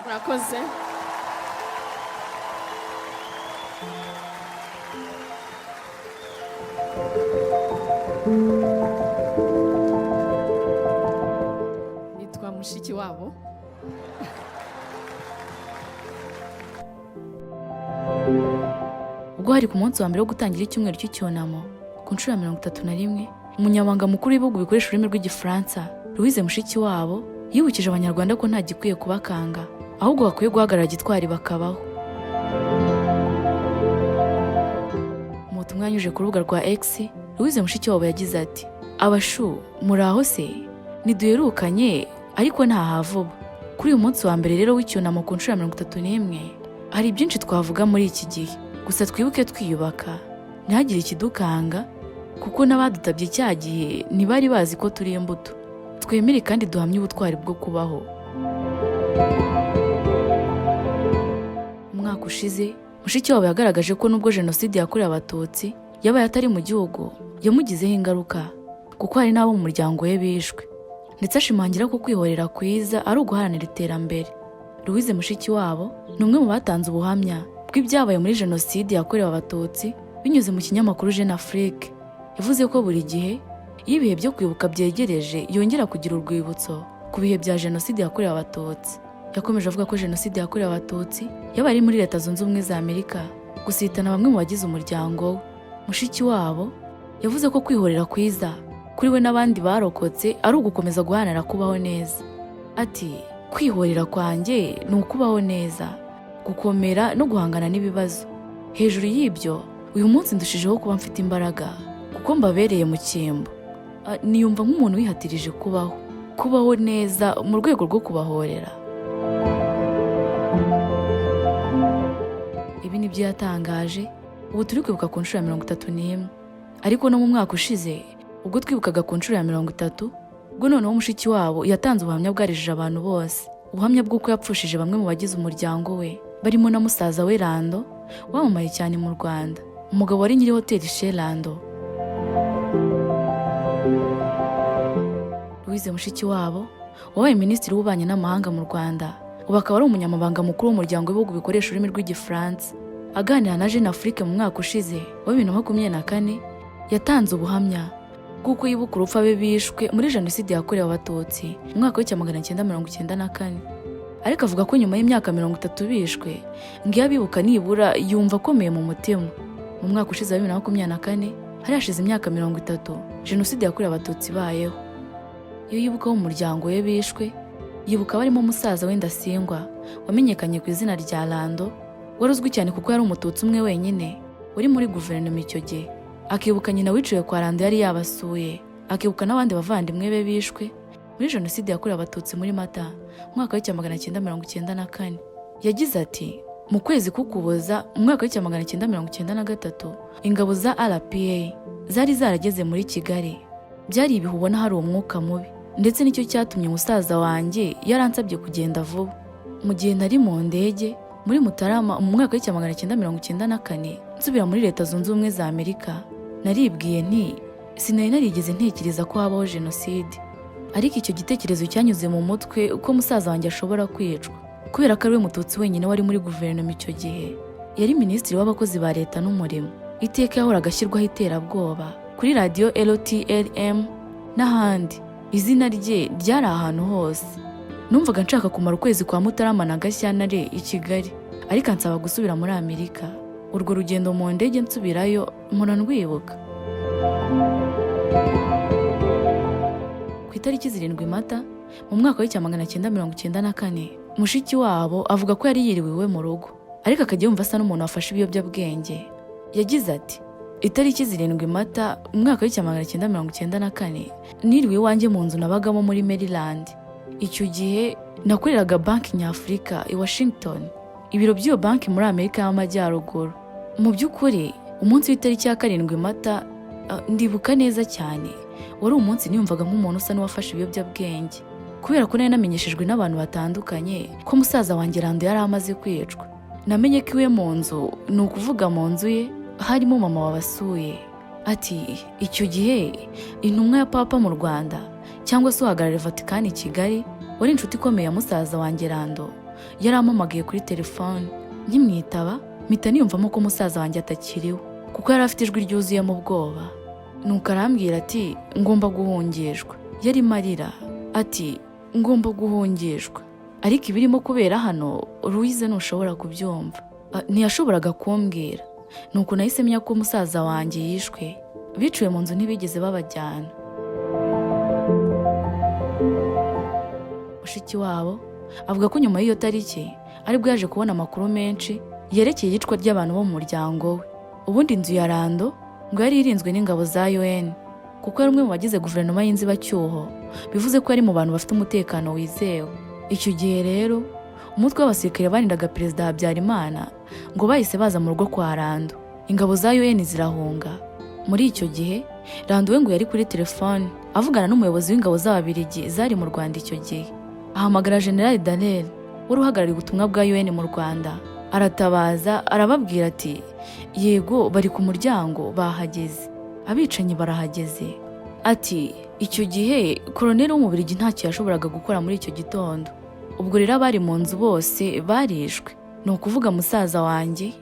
murakoze. Nitwa mushiki wabo. ubwo hari ku munsi wa mbere wo gutangira icyumweru cy'icyunamo ku nshuro ya 31 umunyamabanga mukuru w'ibihugu bikoresha ururimi rw'igifaransa Louise Mushikiwabo yibukije abanyarwanda ko nta gikwiye kubakanga ahubwo bakwiye guhagarara gitwari bakabaho. Mu butumwa yanyujije ku rubuga rwa X, Louise Mushikiwabo yagize ati abashu muraho se niduherukanye ariko ntaha vuba. Kuri uyu munsi wa mbere rero w'icyunamo ku nshuro ya 31 hari byinshi twavuga muri iki gihe, gusa twibuke twiyubaka ntihagire ikidukanga kuko n'abadutabye cya gihe ntibari bazi ko turi imbuto. Twemere kandi duhamye ubutwari bwo kubaho. Umwaka ushize Mushikiwabo yagaragaje ko nubwo jenoside yakorewe abatutsi yabaye atari mu gihugu yamugizeho ingaruka kuko hari n'abo mu muryango we bishwe, ndetse ashimangira ko kwihorera kwiza ari uguharanira iterambere. Louise Mushikiwabo ni umwe mu batanze ubuhamya bw'ibyabaye muri jenoside yakorewe abatutsi binyuze mu kinyamakuru Jeune Afrique. Yavuze ko buri gihe iyo ibihe byo kwibuka byegereje yongera kugira urwibutso ku bihe bya jenoside yakorewe abatutsi. Yakomeje avuga ko jenoside yakorewe abatutsi yabaye ari muri Leta Zunze Ubumwe za Amerika, gusitana bamwe mu bagize umuryango we. Mushikiwabo yavuze ko kwihorera kwiza kuri we n'abandi barokotse ari ugukomeza guharanira kubaho neza. Ati kwihorera kwanjye ni ukubaho neza, gukomera no guhangana n'ibibazo. Hejuru y'ibyo uyu munsi ndushijeho kuba mfite imbaraga kuko mbabereye mu cyimbo. Niyumva nk'umuntu wihatirije kubaho neza mu rwego rwo kubahorera. Ibi nibyo yatangaje ubu turi kwibuka ku nshuro ya 31, ariko no mu mwaka ushize ubwo twibukaga ku nshuro ya 30 ubwo noneho Mushikiwabo yatanze ubuhamya bwarijije abantu bose, ubuhamya bw'uko yapfushije bamwe mu bagize umuryango we barimo na musaza we Lando wamamaye cyane mu Rwanda, umugabo wari nyiri hoteli Chez Lando. Louise Mushikiwabo wabaye minisitiri w'ububanyi n'amahanga mu Rwanda, ubu akaba ari umunyamabanga mukuru w'umuryango w'ibihugu bikoresha ururimi rw'igifaransa. Aganira na Jeune Afrique mu mwaka ushize wa 2024 yatanze ubuhamya bw'uko yibuka urupfu abe bishwe muri jenoside yakorewe abatutsi mu mwaka w'1994, ariko avuga ko nyuma y'imyaka 30 bishwe ngo iyo abibuka nibura yumva akomeye mu mutima. Mu mwaka ushize wa 2024 hari hashize imyaka 30 jenoside yakorewe abatutsi ibayeho. Iyo yibuka mu muryango we bishwe yibuka barimo musaza we Ndasingwa wamenyekanye ku izina rya Lando, wari uzwi cyane kuko yari umututsi umwe wenyine wari muri guverinoma icyo gihe. Akibuka nyina wiciwe kwa Lando yari yabasuye, akibuka n'abandi bavandimwe be bishwe muri jenoside yakorewe abatutsi muri Mata mwaka w'1994. Yagize ati mu kwezi k'Ukuboza mu mwaka w'1993 ingabo za RPA zari zarageze muri Kigali. Byari ibihe ubona hari umwuka mubi, ndetse nicyo cyatumye musaza wanjye yaransabye kugenda vuba. Mu gihe nari mu ndege muri Mutarama mu mwaka w'1994 nsubira muri Leta Zunze Ubumwe za Amerika, naribwiye nti sinari narigeze ntekereza ko habaho jenoside, ariko icyo gitekerezo cyanyuze mu mutwe uko musaza wanjye ashobora kwicwa kubera ko ari we mututsi wenyine wari muri guverinoma icyo gihe. Yari minisitiri w'abakozi ba leta n'umurimo. Iteka yahoraga ashyirwaho iterabwoba kuri radiyo LTLM n'ahandi. Izina rye ryari ahantu hose. Numvaga nshaka kumara ukwezi kwa Mutarama na Gashyantare i Kigali, ariko ansaba gusubira muri Amerika. Urwo rugendo mu ndege nsubirayo mpora ndwibuka. Ku itariki 7 Mata mu mwaka w'1994 Mushikiwabo avuga ko yari yiriwe iwe mu rugo, ariko akajya yumva asa n'umuntu wafashe ibiyobyabwenge. Yagize ati itariki 7 Mata mu mwaka w'1994 niriwe iwanjye mu nzu nabagamo muri Maryland. Icyo gihe nakoreraga banki nyafurika i Washington, ibiro by'iyo banki muri Amerika y'Amajyaruguru. Mu by'ukuri umunsi w'itariki ya 7 Mata ndibuka neza cyane, wari umunsi niyumvaga nk'umuntu usa n'uwafashe ibiyobyabwenge, kubera ko nari namenyeshejwe n'abantu batandukanye ko musaza wanjye Lando yari amaze kwicwa. Namenye ko iwe mu nzu, ni ukuvuga mu nzu ye harimo mama wabasuye. Ati icyo gihe intumwa ya Papa mu Rwanda cyangwa se uhagarariye Vatican i Kigali wari inshuti ikomeye ya musaza wanjye Lando yarampamagaye kuri telefone. Nkimwitaba mpita niyumvamo ko musaza wanjye atakiriho kuko yari afite ijwi ryuzuyemo ubwoba. Nuko arambwira ati ngomba guhungishwa. Yari marira ati ngomba guhungishwa. Ariko ibirimo kubera hano Louise ntushobora kubyumva. Ntiyashoboraga kumbwira. Nuko nahise menya ko musaza wanjye yishwe. Biciwe mu nzu ntibigeze babajyana. Mushiki wabo avuga ko nyuma y'iyo tariki aribwo yaje kubona amakuru menshi yerekeye iyicwa ry'abantu bo mu muryango we. Ubundi inzu ya Rando ngo yari irinzwe n'ingabo za UN kuko yari umwe mu bagize guverinoma y'inzibacyuho, bivuze ko yari mu bantu bafite umutekano wizewe. Icyo gihe rero umutwe w'abasirikare barindaga Perezida Habyarimana ngo bahise baza mu rugo kwa Rando. Ingabo za UN zirahunga. Muri icyo gihe Rando we ngo yari kuri telefone avugana n'umuyobozi w'ingabo z'Ababiligi zari mu Rwanda icyo gihe. Ahamagara General Daniel wari uhagarariye ubutumwa bwa UN mu Rwanda. Aratabaza arababwira ati yego bari ku muryango bahageze, abicanyi barahageze. Ati icyo gihe Colonel w'Umubiligi ntacyo yashoboraga gukora muri icyo gitondo. Ubwo rero abari mu nzu bose barishwe. Ni ukuvuga musaza wanjye,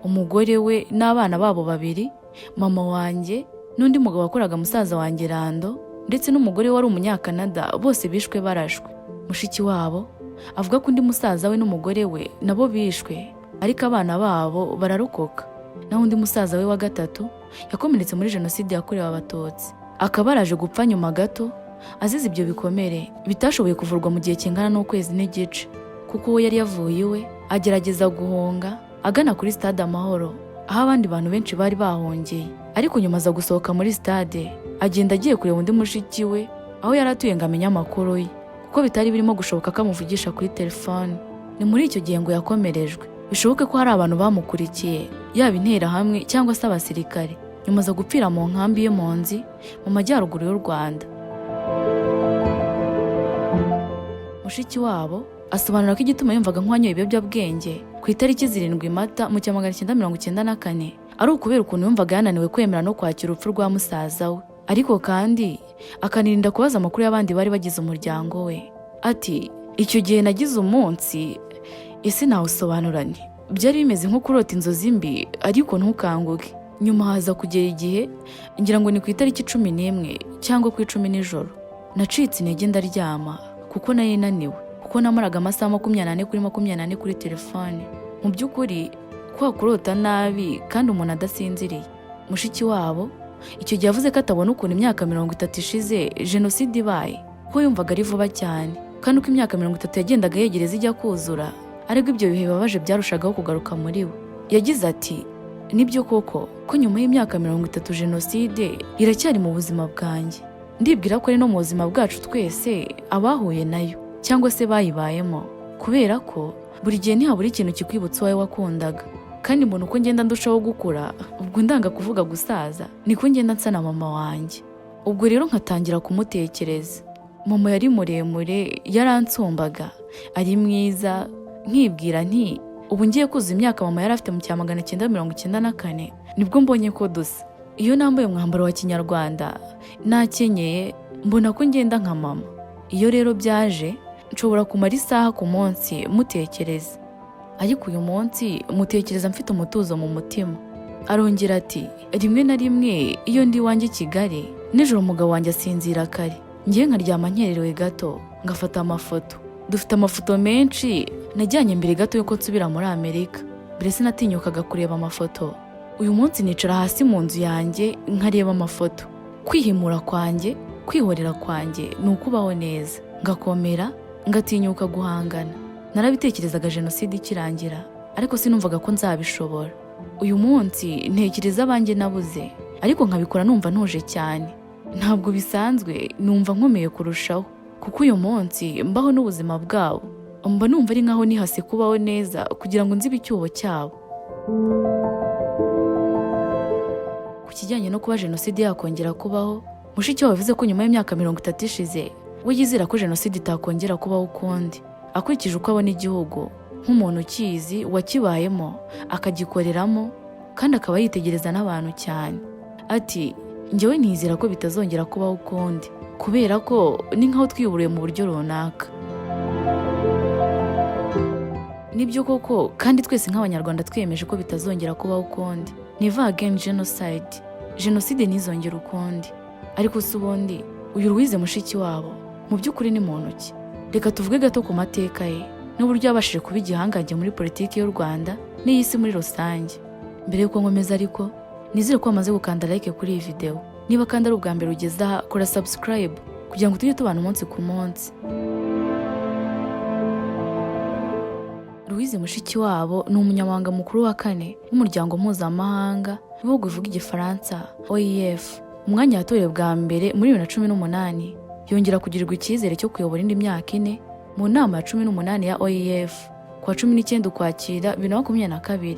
umugore we n'abana babo babiri, mama wanjye n'undi mugabo wakoraga musaza wanjye Rando ndetse n'umugore wari umunyakanada, bose bishwe barashwe. Mushiki wabo avuga ko undi musaza we n'umugore we nabo bishwe, ariko abana babo bararokoka. Naho undi musaza we wa gatatu yakomeretse muri jenoside yakorewe Abatutsi, akaba araje gupfa nyuma gato azize ibyo bikomere bitashoboye kuvurwa mu gihe kingana n'ukwezi n'igice, kuko we yari yavuye iwe agerageza guhunga agana kuri stade Amahoro aho abandi bantu benshi bari bahongeye. Ariko nyuma aza gusohoka muri stade agenda agiye kureba undi mushiki we aho yari atuye ngo amenye amakuru ye, kuko bitari birimo gushoboka ko amuvugisha kuri telefone. Ni muri icyo gihe ngo yakomerejwe. Bishoboke ko hari abantu bamukurikiye, yaba interahamwe cyangwa se abasirikare. Nyuma aza gupfira mu nkambi y'impunzi mu majyaruguru y'u Rwanda. Mushiki wabo asobanura ko igituma yumvaga nk'uwanyoye ibiyobyabwenge ku itariki 7 Mata mu 1994 ari ukubera ukuntu yumvaga yananiwe kwemera no kwakira urupfu rwa musaza we, ariko kandi akanirinda kubaza amakuru y'abandi bari bagize umuryango we. Ati icyo gihe nagize umunsi ese nawusobanurane, byari bimeze nko kurota inzozi mbi ariko ntukanguke. Nyuma haza kugera igihe ngira ngo ni ku itariki 11 cyangwa ku 10 nijoro nacitse intege ndaryama kuko nari naniwe, kuko namaraga amasaha 24 kuri 24 kuri telefone. Mu by'ukuri kwa kurota nabi kandi umuntu adasinziriye. Mushiki wabo icyo gihe yavuze ko atabona ukuntu imyaka 30 ishize jenoside ibaye, ko yumvaga ari vuba cyane, kandi uko imyaka 30 yagendaga yegereza ijya kuzura ariko ibyo bihe bibabaje byarushagaho kugaruka muri we. Yagize ati nibyo koko ko nyuma y'imyaka 30 jenoside iracyari mu buzima bwanjye. Ndibwira ko ari no mu buzima bwacu twese abahuye nayo cyangwa se bayibayemo, kubera ko buri gihe ntihabura ikintu kikwibutsa uwawe wakundaga. Kandi mbona uko ngenda ndushaho gukura, ubwo ndanga kuvuga gusaza niko ngenda nsana mama wanjye. Ubwo rero nkatangira kumutekereza. Mama yari muremure, yaransumbaga, ari mwiza. Nkibwira nti ubu ngiye kuzuza imyaka mama yari afite mu 1994 nibwo mbonye ko dusa. Iyo nambaye umwambaro wa Kinyarwanda nakenyeye mbona ko ngenda nka mama. Iyo rero byaje nshobora kumara isaha ku munsi mutekereza, ariko uyu munsi mutekereza mfite umutuzo mu mutima. Arongera ati rimwe na rimwe iyo ndi wanjye Kigali nijoro umugabo wanjye asinzira kare, ngiye nkaryama nkererewe gato ngafata amafoto. Dufite amafoto menshi najyanye mbere gato yuko nsubira muri Amerika, mbere sinatinyukaga kureba amafoto. Uyu munsi nicara hasi mu nzu yanjye nkareba amafoto. Kwihimura kwanjye, kwihorera kwanjye ni ukubaho neza, ngakomera, ngatinyuka guhangana. Narabitekerezaga jenoside ikirangira, ariko sinumvaga ko nzabishobora. Uyu munsi ntekereza abanjye nabuze, ariko nkabikora numva ntuje cyane. Ntabwo bisanzwe, numva nkomeye kurushaho, kuko uyu munsi mbaho n'ubuzima bwabo. Mba numva ari nkaho nihase kubaho neza kugira ngo nzibe icyuho cyabo. Ku kijyanye no kuba jenoside yakongera kubaho, mushiki we yavuze ko nyuma y'imyaka 30 ishize we yizera ko jenoside itakongera kubaho ukundi, akurikije uko abona igihugu nk'umuntu ukizi wakibayemo akagikoreramo, kandi akaba yitegereza n'abantu cyane. Ati njyewe ntizera ko bitazongera kubaho ukundi, kubera ko ni nkaho twiyuburiye mu buryo runaka. nibyo koko, kandi twese nk'abanyarwanda twiyemeje ko bitazongera kubaho ukundi. Never again genocide. Jenoside ntizongera ukundi. Ariko si ubundi uyu Louise Mushikiwabo mu by'ukuri ni muntu ki? Reka tuvuge gato ku mateka ye n'uburyo yabashije kuba igihangange muri politiki y'u Rwanda n'iy'isi muri rusange. Mbere yuko nkomeza ariko nizere ko wamaze gukanda like kuri iyi video. Niba kandi ari ubwa mbere ugeze aha, kora subscribe kugira ngo tujye tubana umunsi ku munsi. Louise Mushikiwabo ni umunyamabanga mukuru wa 4 w'umuryango mpuzamahanga w'ibihugu bivuga igifaransa OIF. Umwanya yatorewe bwa mbere muri 2018, yongera kugirirwa icyizere cyo kuyobora indi myaka 4 mu nama ya 18 ya OIF kwa 19 Ukwakira 2022.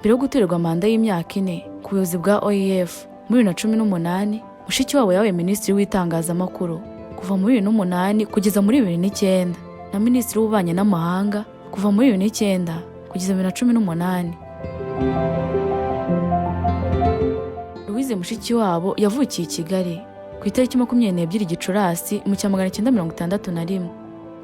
Mbere yo gutorerwa manda y'imyaka 4 ku buyobozi bwa OIF muri 2018, Mushikiwabo yabaye minisitiri w'itangazamakuru kuva muri 2008 kugeza muri 2009 na minisitiri w'ububanyi n'amahanga kuva muri 2009 kugeza 2018. Louise Mushikiwabo yavukiye i Kigali ku itariki 22 Gicurasi mu 1961.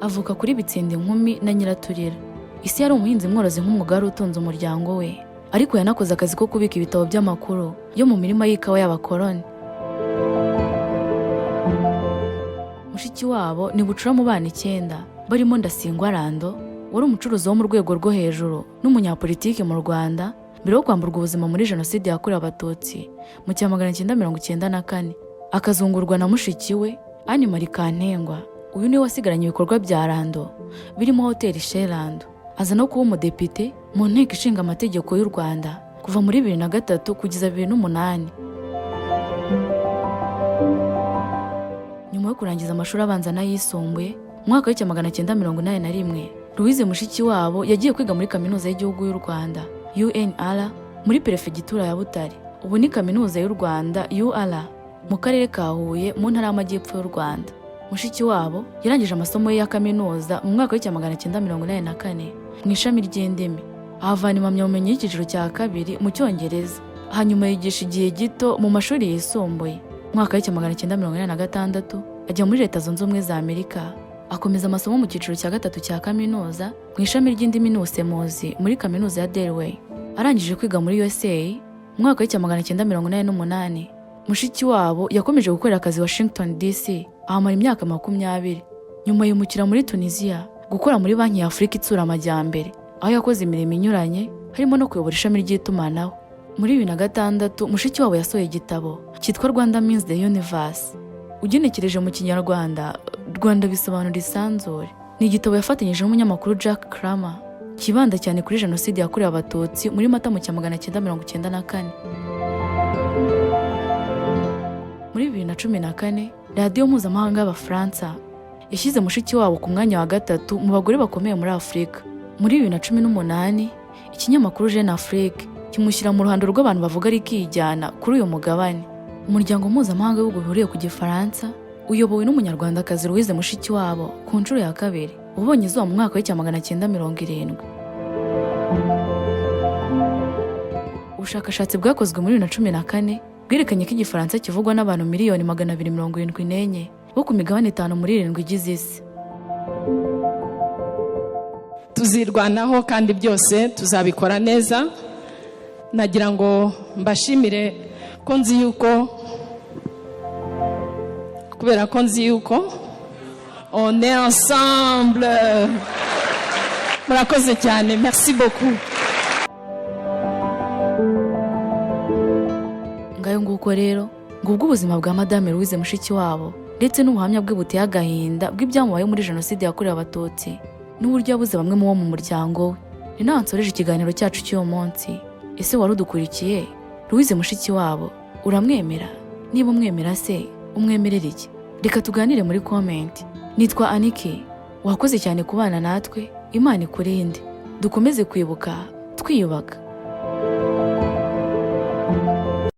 Avuka kuri Bitsinde Nkumi na Nyiraturira. Isi yari umuhinzi mworozi nk'umwuga wari utunze umuryango we, ariko yanakoze akazi ko kubika ibitabo by'amakuru yo mu mirima y'ikawa y'abakoloni. Mushikiwabo ni bucura mu bana 9 barimo Ndasingwa Rando, wari umucuruzi wo mu rwego rwo hejuru n'umunyapolitiki mu Rwanda mbere yo kwamburwa ubuzima muri Jenoside yakorewe Abatutsi mu 1994, akazungurwa na mushiki we Anne Marie Kantengwa. Uyu niwe wasigaranye ibikorwa bya Rando birimo Hotel Sherando. Aza no kuba umudepite mu nteko ishinga amategeko y'u Rwanda kuva muri 2003 kugeza 2008. Nyuma yo kurangiza amashuri abanza n'ayisumbuye mu mwaka wa 1981, Louise Mushikiwabo yagiye kwiga muri Kaminuza y'Igihugu y'u Rwanda UNR muri Perefegitura ya Butare. Ubu ni Kaminuza y'u Rwanda UR mu karere ka Huye mu ntara y'Amajyepfo y'u Rwanda. Mushikiwabo yarangije amasomo ye ya kaminuza mu mwaka wa 1984 mu ishami ry'indimi, ahavana impamyabumenyi y'icyiciro cya 2 mu Cyongereza. Hanyuma yigisha igihe gito mu mashuri yisumbuye. Mu mwaka wa 1986 ajya muri Leta Zunze Ubumwe za Amerika, akomeza amasomo mu cyiciro cya 3 cya kaminuza mu ishami ry'indimi n'ubusemuzi muri Kaminuza ya Delaware. Arangije kwiga muri USA mu mwaka wa 1988. Mushikiwabo yakomeje gukorera akazi Washington DC ahamara imyaka 20. Nyuma yimukira muri Tunisia gukora muri Banki ya Afurika Itsura Amajyambere, aho yakoze imirimo inyuranye harimo no kuyobora ishami ry'itumanaho. Muri 2006 Mushikiwabo yasohoye igitabo cyitwa Rwanda Means the Universe. Ugenekereje mu Kinyarwanda, Rwanda bisobanura isanzure. Ni igitabo yafatanyije n'umunyamakuru Jack Kramer kibanda cyane kuri Jenoside yakorewe Abatutsi muri Mata mu 1994. Muri 2014, radiyo mpuzamahanga y'Abafaransa yashyize Mushikiwabo ku mwanya wa 3 mu bagore bakomeye muri Afurika. Muri 2018, ikinyamakuru Jeune Afrique kimushyira mu ruhando rw'abantu bavuga rikijyana kuri uyu mugabane. Umuryango mpuzamahanga w'ibihugu bihuriye ku Gifaransa uyobowe n'umunyarwandakazi Louise Mushikiwabo ku nshuro ya 2 ubonye izuba mu mwaka wa 1970. Ubushakashatsi bwakozwe muri 2014 bwerekanye ko Igifaransa kivugwa n'abantu miliyoni 274 bo ku migabane 5 muri 7 igize isi. Tuzirwanaho kandi byose tuzabikora neza. Nagira ngo mbashimire ko nzi yuko kubera ko nzi yuko on est ensemble. Murakoze cyane, merci beaucoup. Ngayo nguko rero ngubwo ubuzima bwa Madame Louise Mushikiwabo ndetse n'ubuhamya bwe buteye agahinda bw'ibyamubaye muri Jenoside yakorewe Abatutsi n'uburyo yabuze bamwe mu bo mu muryango we. Ni naho nsoreje ikiganiro cyacu cy'uyu munsi. Ese wari udukurikiye? Louise Mushikiwabo uramwemera? Niba umwemera se umwemerera iki? Reka tuganire muri comment. Nitwa Aniki. Wakoze cyane kubana natwe. Imana ikurinde. Dukomeze kwibuka, twiyubaka.